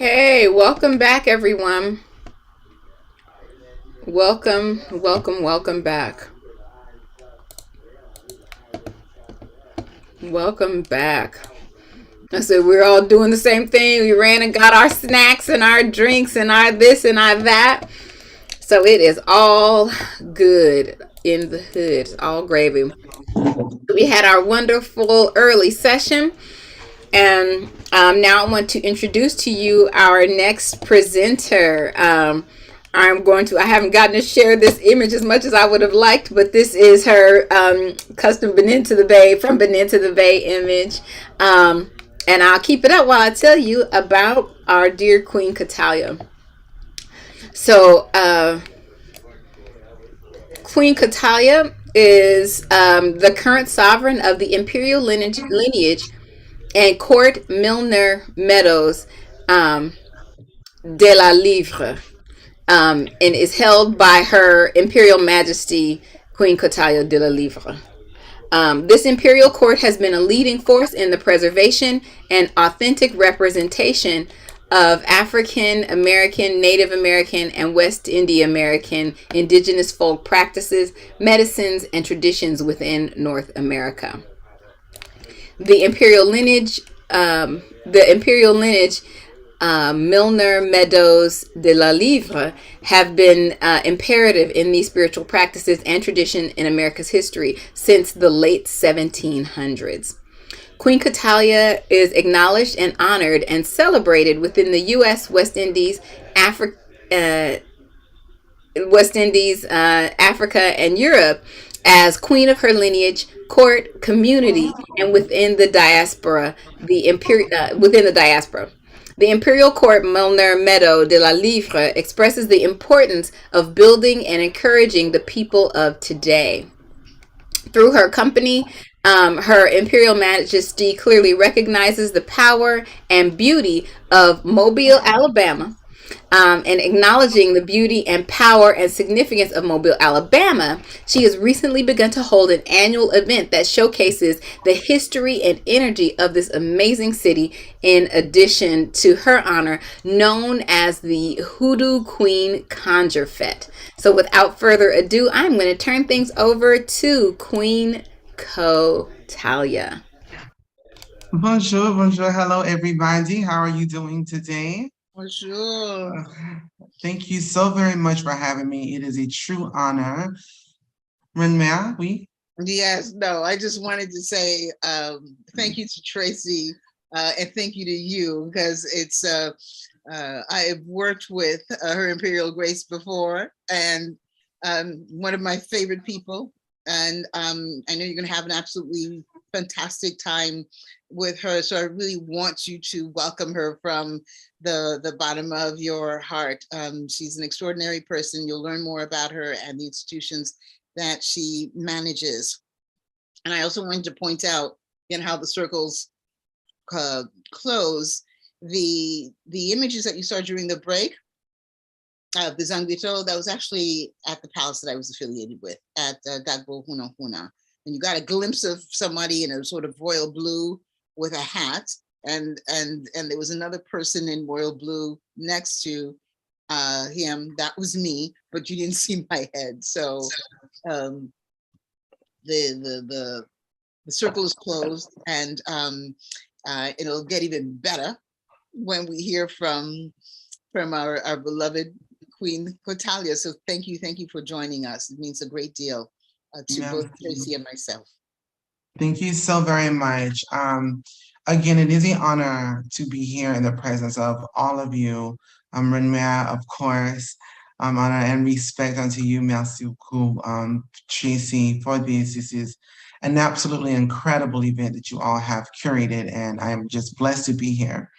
Hey, welcome back, everyone. Welcome, welcome, welcome back. Welcome back. So we're all doing the same thing. We ran and got our snacks and our drinks and our this and our that. So it is all good in the hood. It's all gravy. We had our wonderful early session. And now I want to introduce to you our next presenter. I haven't gotten to share this image as much as I would have liked, but this is her custom from Benin to the Bay image. And I'll keep it up while I tell you about our dear Queen Catalia. So, Queen Catalia is the current sovereign of the imperial lineage and court Milner Meadows um, de la Livre, and is held by Her Imperial Majesty Queen Catalia de la Livre. This imperial court has been a leading force in the preservation and authentic representation of African American, Native American, and West Indian American indigenous folk practices, medicines, and traditions within North America. The imperial lineage, Milner Meadows de la Livre have been imperative in these spiritual practices and tradition in America's history since the late 1700s. Queen Catalia is acknowledged and honored and celebrated within the U.S., Africa, and Europe as queen of her lineage, court, community, and within the diaspora. The Imperial Court Milner Meadow de la Livre expresses the importance of building and encouraging the people of today. Through her company, Her Imperial Majesty clearly recognizes the power and beauty of Mobile, Alabama, and acknowledging the beauty and power and significance of Mobile, Alabama, she has recently begun to hold an annual event that showcases the history and energy of this amazing city, in addition to her honor, known as the Hoodoo Queen Conjure Fete. So without further ado, I'm going to turn things over to Queen Catalia. Bonjour, bonjour, hello everybody. How are you doing today? Bonjour. Thank you so very much for having me. It is a true honor. Renmea, oui? Yes, no, I just wanted to say thank you to Tracy and thank you to you, because I have worked with Her Imperial Grace before, and one of my favorite people. And I know you're going to have an absolutely fantastic time with her. So I really want you to welcome her from the bottom of your heart. She's an extraordinary person. You'll learn more about her and the institutions that she manages. And I also wanted to point out in how the circles close, the images that you saw during the break, the Zangito, that was actually at the palace that I was affiliated with at Gagbo Huna Huna. And you got a glimpse of somebody in a sort of royal blue with a hat, and there was another person in royal blue next to him. That was me, but you didn't see my head. So the circle is closed, and it'll get even better when we hear from our beloved Queen Catalia. So thank you for joining us. It means a great deal to both Tracy and myself. Thank you so very much. Again, it is an honor to be here in the presence of all of you. Renmea, of course, honor and respect unto you, merci beaucoup, Tracy, for this. This is an absolutely incredible event that you all have curated, and I am just blessed to be here.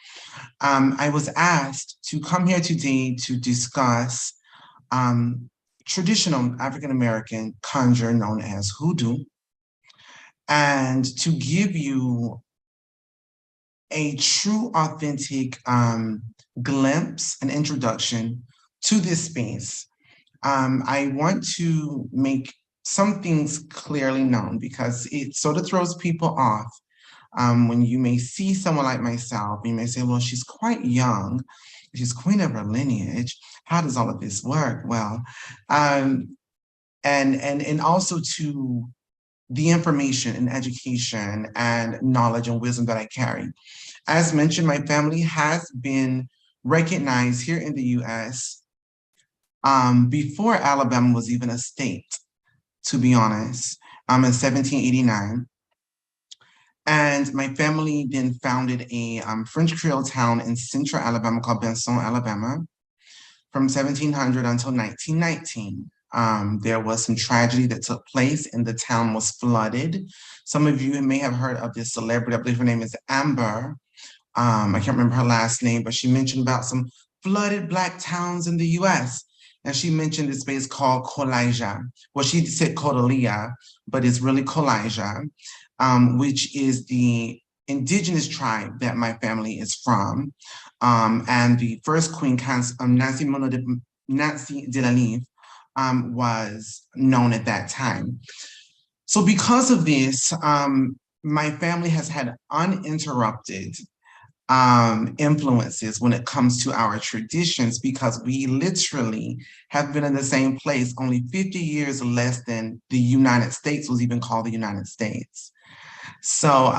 I was asked to come here today to discuss traditional African-American conjure known as hoodoo, and to give you a true, authentic glimpse and introduction to this space. I want to make some things clearly known because it sort of throws people off. When you may see someone like myself, you may say, well, she's quite young. She's queen of her lineage. How does all of this work? Well, and also to the information and education and knowledge and wisdom that I carry. As mentioned, my family has been recognized here in the US before Alabama was even a state, to be honest, in 1789. And my family then founded a French Creole town in central Alabama called Benson, Alabama, from 1700 until 1919. There was some tragedy that took place and the town was flooded. Some of you may have heard of this celebrity. I believe her name is Amber. I can't remember her last name, but she mentioned about some flooded Black towns in the US. And she mentioned this place called Colija. Well, she said Codalia, but it's really Colija, which is the indigenous tribe that my family is from. And the first queen, Nancy de la Live, was known at that time. So because of this, my family has had uninterrupted influences when it comes to our traditions, because we literally have been in the same place only 50 years less than the United States was even called the United States. So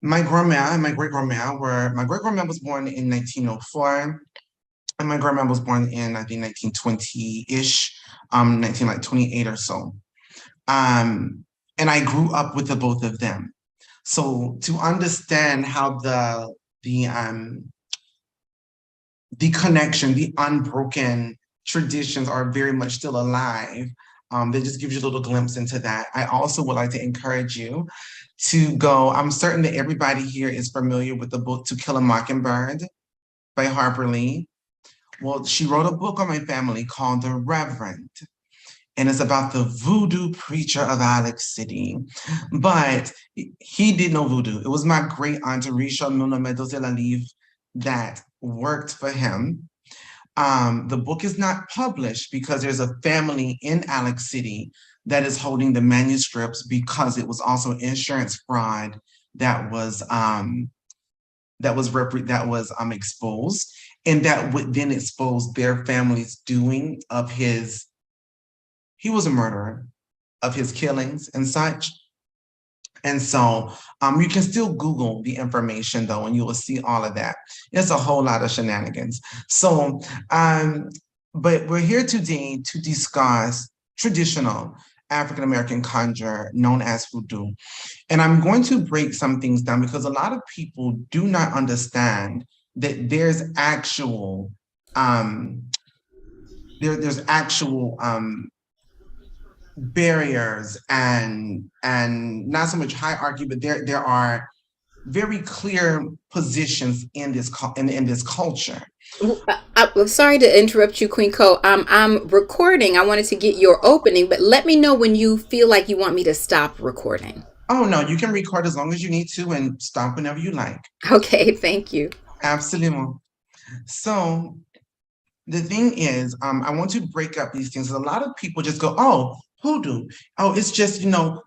my grandma and my great-grandma my great-grandma was born in 1904, and my grandma was born in, I think, 1920-ish, 1928 or so. And I grew up with the both of them. So to understand how the connection, the unbroken traditions are very much still alive, that just gives you a little glimpse into that. I also would like to encourage you to go. I'm certain that everybody here is familiar with the book To Kill a Mockingbird by Harper Lee. Well, she wrote a book on my family called The Reverend, and it's about the voodoo preacher of Alex City. But he did no voodoo. It was my great aunt, Risha Milna Meadows de la Live, that worked for him. The book is not published because there's a family in Alex City that is holding the manuscripts, because it was also insurance fraud that was exposed, and that would then expose their family's doing of his. He was a murderer, of his killings and such. And so you can still Google the information though, and you will see all of that. It's a whole lot of shenanigans. So, but we're here today to discuss traditional African-American conjure known as Vodou. And I'm going to break some things down because a lot of people do not understand that there's actual, there's actual barriers and not so much hierarchy, but there are very clear positions in this in this culture. I'm sorry to interrupt you, Queen Co. I'm recording. I wanted to get your opening, but let me know when you feel like you want me to stop recording. Oh no, you can record as long as you need to and stop whenever you like. Okay, thank you. Absolutely. So the thing is, I want to break up these things. A lot of people just go, oh, hoodoo. Oh, it's just,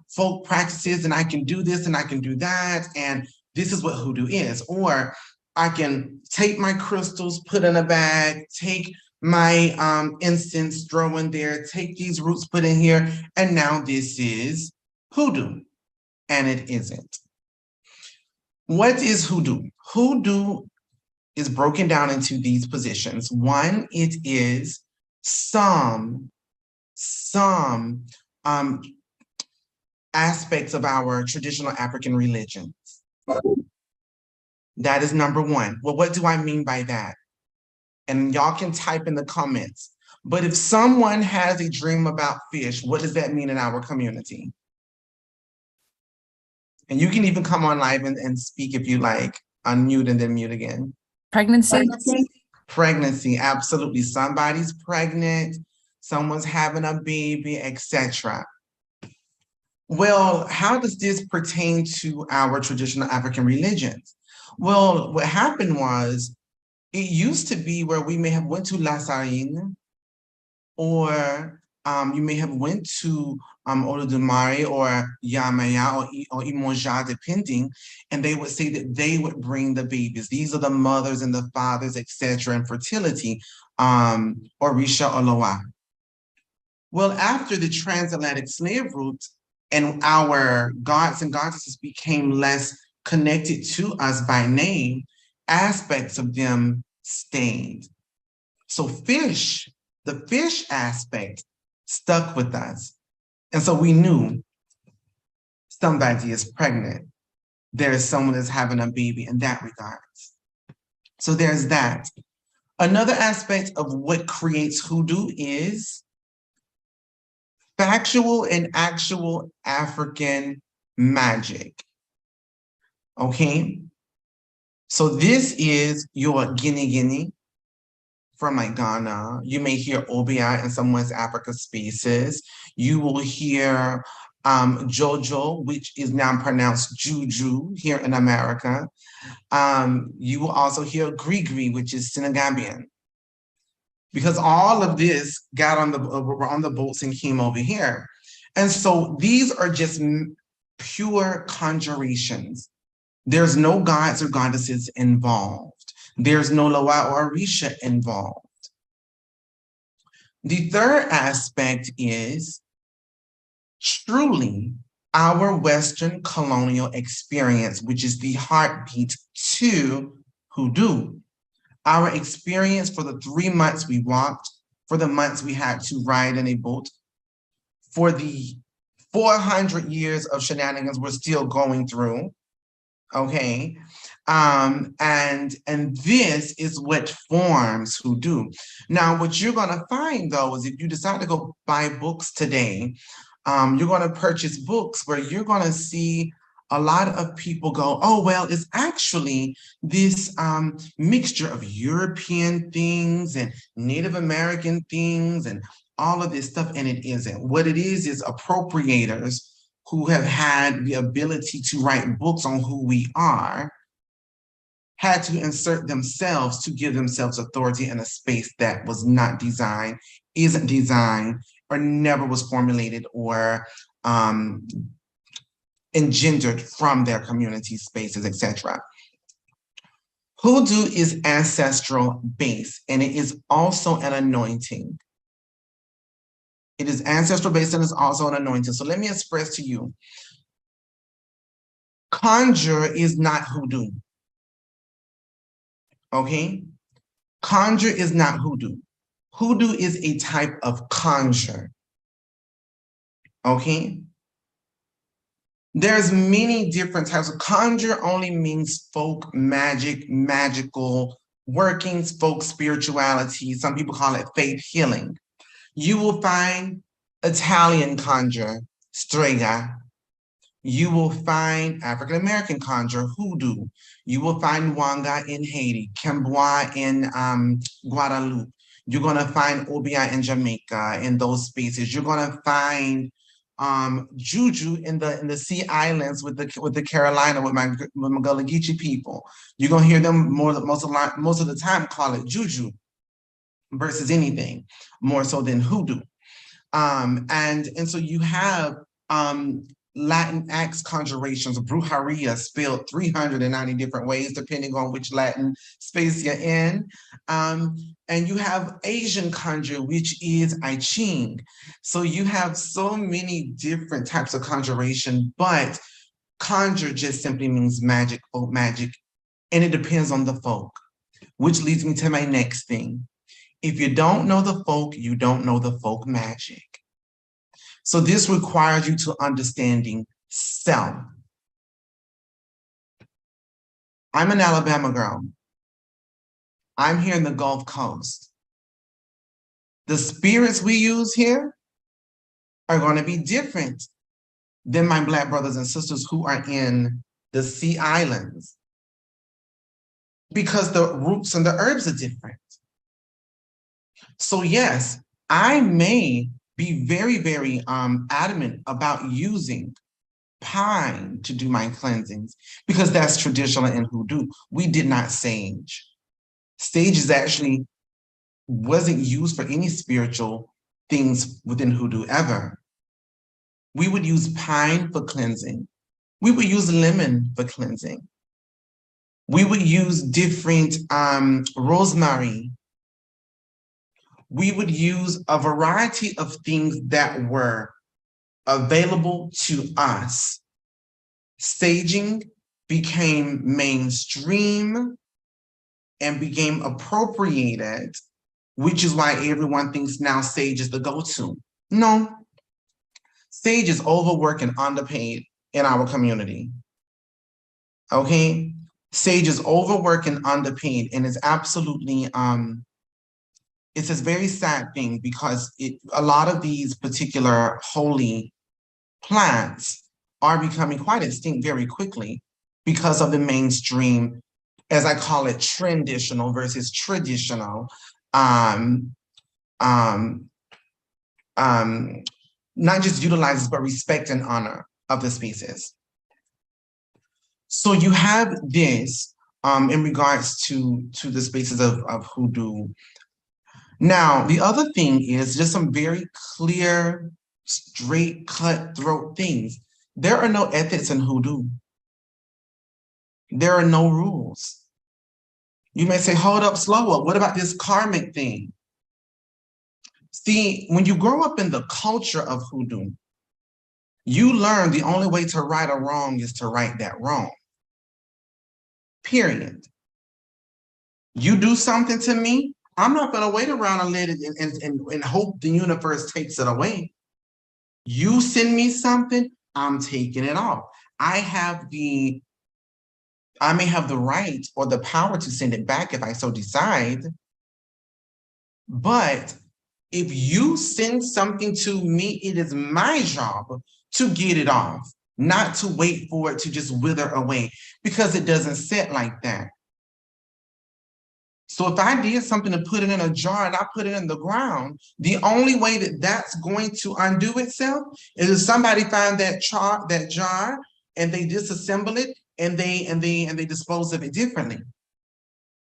folk practices and I can do this and I can do that. And this is what hoodoo is. Or I can take my crystals, put in a bag, take my incense, throw in there, take these roots, put in here. And now this is hoodoo. And it isn't. What is hoodoo? Hoodoo is broken down into these positions. One, it is some aspects of our traditional African religions. That is number one. Well, what do I mean by that? And y'all can type in the comments. But if someone has a dream about fish, what does that mean in our community? And you can even come on live and speak if you like, unmute and then mute again. Pregnancy. Pregnancy, absolutely. Somebody's pregnant, someone's having a baby, etc. Well, how does this pertain to our traditional African religions? Well, what happened was, it used to be where we may have went to La Sarine, or you may have went to Olodumare or Yamaya or Imoja, depending, and they would say that they would bring the babies. These are the mothers and the fathers, etc., and fertility, Orisha Oloa. Well, after the transatlantic slave route and our gods and goddesses became less connected to us by name, aspects of them stayed. So the fish aspect stuck with us. And so we knew somebody is pregnant. There is someone that's having a baby in that regards. So there's that. Another aspect of what creates hoodoo is factual and actual African magic. Okay? So this is your guinea guinea from like Ghana. You may hear Obi in some West Africa spaces. You will hear Jojo, which is now pronounced Juju here in America. You will also hear Grigri, which is Senegambian. Because all of this got on the boats and came over here. And so these are just pure conjurations. There's no gods or goddesses involved. There's no Loa or Orisha involved. The third aspect is truly our Western colonial experience, which is the heartbeat to hoodoo. Our experience for the 3 months we walked, for the months we had to ride in a boat, for the 400 years of shenanigans we're still going through, okay? And this is what forms hoodoo. Now, what you're gonna find though, is if you decide to go buy books today, you're gonna purchase books where you're gonna see a lot of people go, oh, well, it's actually this mixture of European things and Native American things and all of this stuff, and it isn't. What it is appropriators who have had the ability to write books on who we are, had to insert themselves to give themselves authority in a space that was not designed, isn't designed, or never was formulated or engendered from their community spaces, etc. Hoodoo is ancestral based, and it is also an anointing. It is ancestral based and it's also an anointing. So let me express to you, conjure is not hoodoo. Okay? Conjure is not hoodoo. Hoodoo is a type of conjure. Okay? There's many different types of conjure. Only means folk magic, magical workings, folk spirituality. Some people call it faith healing. You will find Italian conjure, strega. You will find African American conjure, hoodoo. You will find Wanga in Haiti, Kembois in Guadeloupe. You're gonna find Obia in Jamaica, in those spaces. You're gonna find Juju in the Sea Islands with the Carolina with my Gullah Geechee people. You're gonna hear them most of the time call it Juju versus anything more so than hoodoo. And so you have Latin X conjurations, brujeria, spelled 390 different ways, depending on which Latin space you're in. And you have Asian conjure, which is I Ching. So you have so many different types of conjuration, but conjure just simply means magic, folk magic, and it depends on the folk, which leads me to my next thing. If you don't know the folk, you don't know the folk magic. So this requires you to understanding self. I'm an Alabama girl. I'm here in the Gulf Coast. The spirits we use here are going to be different than my Black brothers and sisters who are in the Sea Islands, because the roots and the herbs are different. So yes, I may be very, very adamant about using pine to do my cleansings, because that's traditional in hoodoo. We did not sage. Sage is actually wasn't used for any spiritual things within hoodoo ever. We would use pine for cleansing. We would use lemon for cleansing. We would use different rosemary. We would use a variety of things that were available to us. Staging became mainstream and became appropriated, which is why everyone thinks now stage is the go-to. No, stage is overworked and underpaid in our community. Okay? Sage is overworked and underpaid, and it's absolutely it's a very sad thing because a lot of these particular holy plants are becoming quite extinct very quickly because of the mainstream, as I call it, trenditional versus traditional, um, um, not just utilizes, but respect and honor of the species. So you have this in regards to the spaces of hoodoo. Now, the other thing is just some very clear, straight, cutthroat things. There are no ethics in hoodoo. There are no rules. You may say, hold up, slow up. What about this karmic thing? See, when you grow up in the culture of hoodoo, you learn the only way to right a wrong is to right that wrong. Period. You do something to me, I'm not going to wait around and let it and hope the universe takes it away. You send me something, I'm taking it off. I may have the right or the power to send it back if I so decide. But if you send something to me, it is my job to get it off, not to wait for it to just wither away, because it doesn't sit like that. So if I did something to put it in a jar and I put it in the ground, the only way that that's going to undo itself is if somebody find that jar and they disassemble it and they dispose of it differently.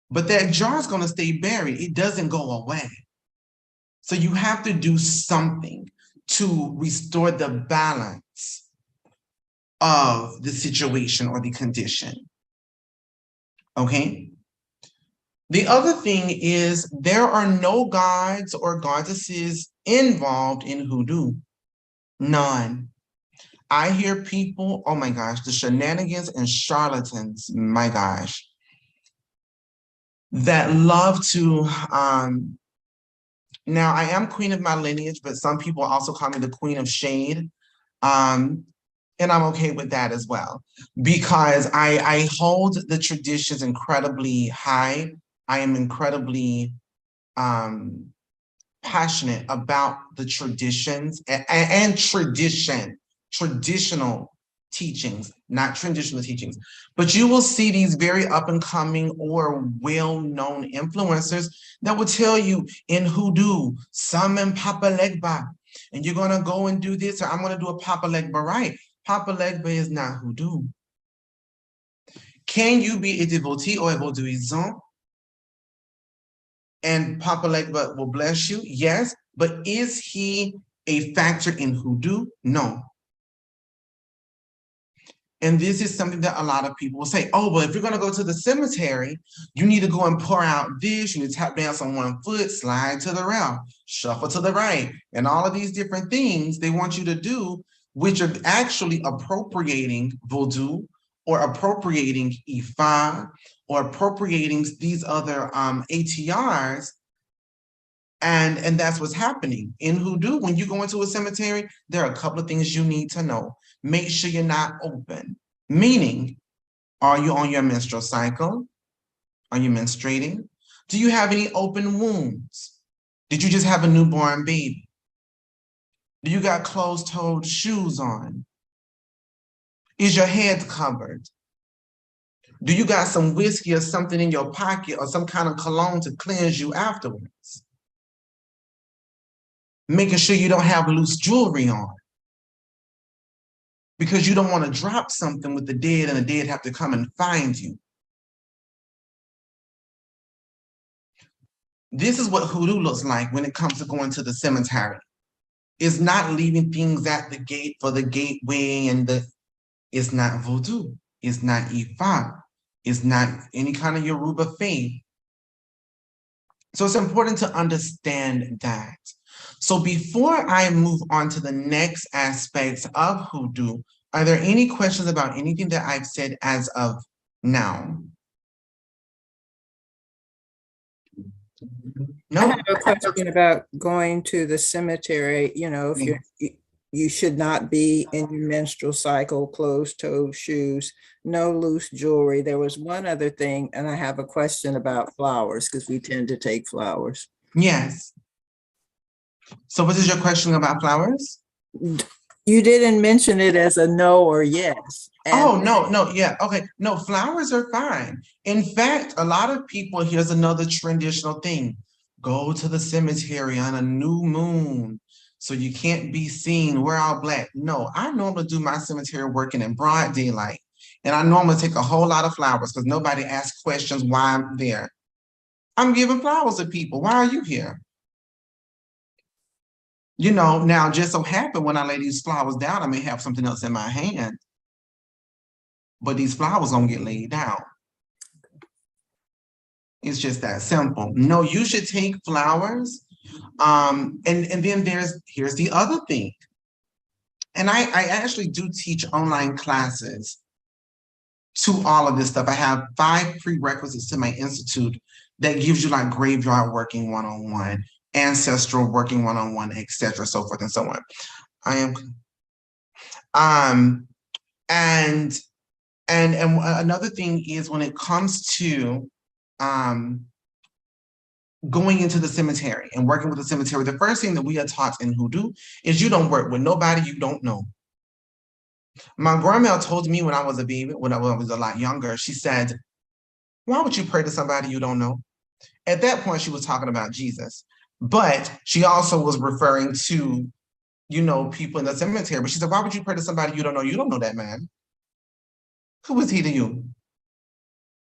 But that jar is going to stay buried. It doesn't go away. So you have to do something to restore the balance of the situation or the condition. Okay? The other thing is there are no gods or goddesses involved in hoodoo. None. I hear people, oh my gosh, the shenanigans and charlatans, my gosh, that love to, now I am queen of my lineage, but some people also call me the queen of shade. And I'm okay with that as well, because I hold the traditions incredibly high. I am incredibly passionate about the traditions and traditional teachings, not traditional teachings. But you will see these very up and coming or well-known influencers that will tell you in hoodoo, summon Papa Legba, and you're gonna go and do this, or I'm gonna do a Papa Legba right. Papa Legba is not hoodoo. Can you be a devotee or a vaudouisant and Papa Legba will bless you? Yes, but is he a factor in hoodoo? No. And this is something that a lot of people will say, oh, well, if you're going to go to the cemetery, you need to go and pour out this, you need to tap dance on one foot, slide to the left, shuffle to the right, and all of these different things they want you to do, which are actually appropriating Vodou or appropriating Ifa or appropriating these other ATRs. And that's what's happening in hoodoo. When you go into a cemetery, there are a couple of things you need to know. Make sure you're not open. Meaning, are you on your menstrual cycle? Are you menstruating? Do you have any open wounds? Did you just have a newborn baby? Do you got closed-toed shoes on? Is your head covered? Do you got some whiskey or something in your pocket or some kind of cologne to cleanse you afterwards? Making sure you don't have loose jewelry on, because you don't want to drop something with the dead and the dead have to come and find you. This is what hoodoo looks like when it comes to going to the cemetery. It's not leaving things at the gate for the gateway, it's not Vodou, it's not Ifa, it's not any kind of Yoruba faith. So it's important to understand that. So before I move on to the next aspects of hoodoo, are there any questions about anything that I've said as of now? I have a question about going to the cemetery. If you should not be in your menstrual cycle, closed-toed shoes, no loose jewelry. There was one other thing, and I have a question about flowers because we tend to take flowers. Yes. So what is your question about flowers? You didn't mention it as a no or yes. Oh, no, yeah, okay. No, flowers are fine. In fact, a lot of people, here's another traditional thing. Go to the cemetery on a new moon so you can't be seen, wear all black. No, I normally do my cemetery working in broad daylight. And I normally take a whole lot of flowers because nobody asks questions why I'm there. I'm giving flowers to people. Why are you here? Now just so happen when I lay these flowers down, I may have something else in my hand. But these flowers gonna get laid down. It's just that simple. No, you should take flowers. And then here's the other thing. And I actually do teach online classes to all of this stuff. I have 5 prerequisites to my institute that gives you like graveyard working one-on-one, ancestral working one-on-one, etc., so forth and so on. And another thing is when it comes to going into the cemetery and working with the cemetery, the first thing that we are taught in hoodoo is you don't work with nobody you don't know. My grandma told me when I was a baby, when I was a lot younger, she said, why would you pray to somebody you don't know? At that point, she was talking about Jesus, but she also was referring to, people in the cemetery. But she said, why would you pray to somebody you don't know? You don't know that man. Who is he to you?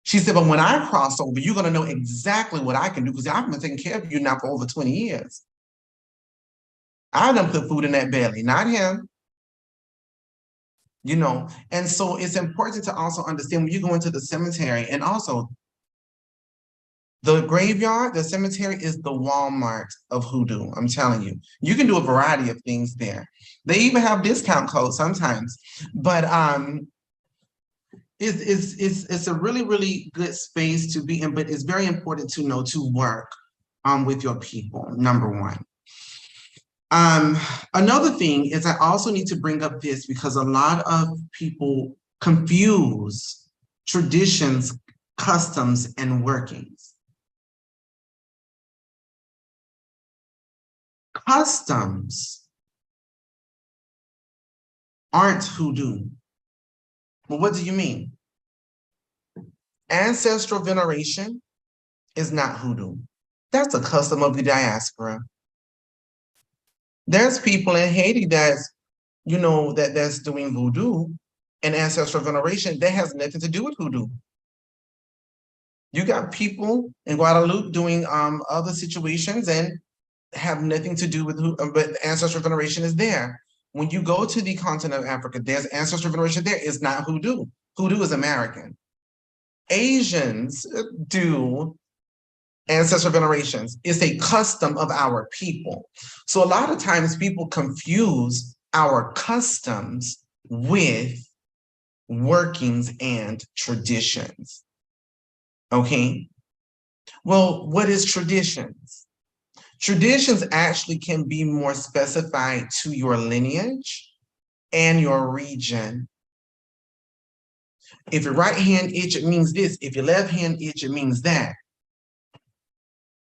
She said, but when I cross over, you're going to know exactly what I can do because I've been taking care of you now for over 20 years. I done put food in that belly, not him. And so it's important to also understand when you go into the cemetery, and also the graveyard, the cemetery is the Walmart of hoodoo. I'm telling you, you can do a variety of things there. They even have discount codes sometimes, but it's a really, really good space to be in, but it's very important to know to work with your people, number one. Another thing is I also need to bring up this because a lot of people confuse traditions, customs, and workings. Customs aren't hoodoo. Well, what do you mean? Ancestral veneration is not hoodoo. That's a custom of the diaspora. There's people in Haiti that's doing voodoo and ancestral veneration that has nothing to do with hoodoo. You got people in Guadeloupe doing other situations and have nothing to do with but ancestral veneration is there. When you go to the continent of Africa, there's ancestral veneration there. It's not hoodoo. Hoodoo is American. Asians do ancestral venerations. It's a custom of our people. So a lot of times people confuse our customs with workings and traditions. Okay? Well, what is traditions? Traditions actually can be more specified to your lineage and your region. If your right hand itch, it means this. If your left hand itch, it means that.